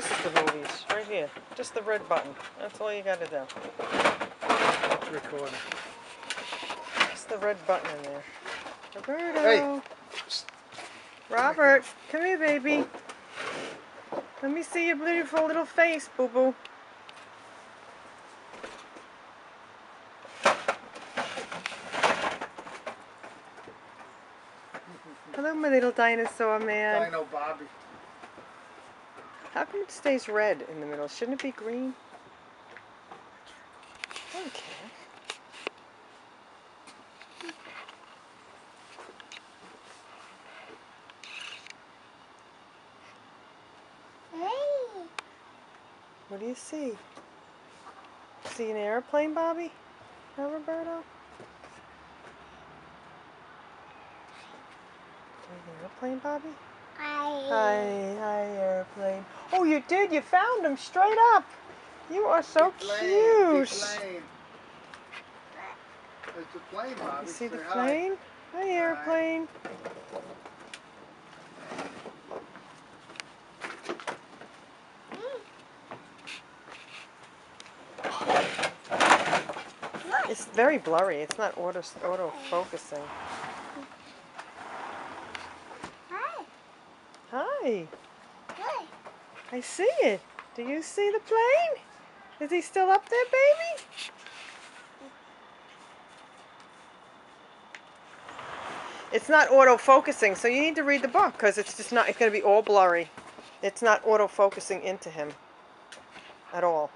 This is the movies, right here. Just the red button. That's all you gotta do. Recording. Just the red button in there. Roberto! Hey! Robert, come here, baby. Let me see your beautiful little face, boo-boo. Hello, my little dinosaur man. Dino Bobby. How come it stays red in the middle? Shouldn't it be green? I don't care. Hey. What do you see? See an airplane, Bobby? Huh, Roberto? An airplane, Bobby? Hi, airplane. Oh, you did? You found him straight up. You are so cute. Plane. It's a plane, Bobby. You see the Say plane? Hi, airplane. It's very blurry. It's not auto focusing. Hi. Hi. Hi. I see it. Do you see the plane? Is he still up there, baby? It's not auto-focusing, so you need to read the book because it's just not, it's going to be all blurry. It's not auto-focusing into him at all.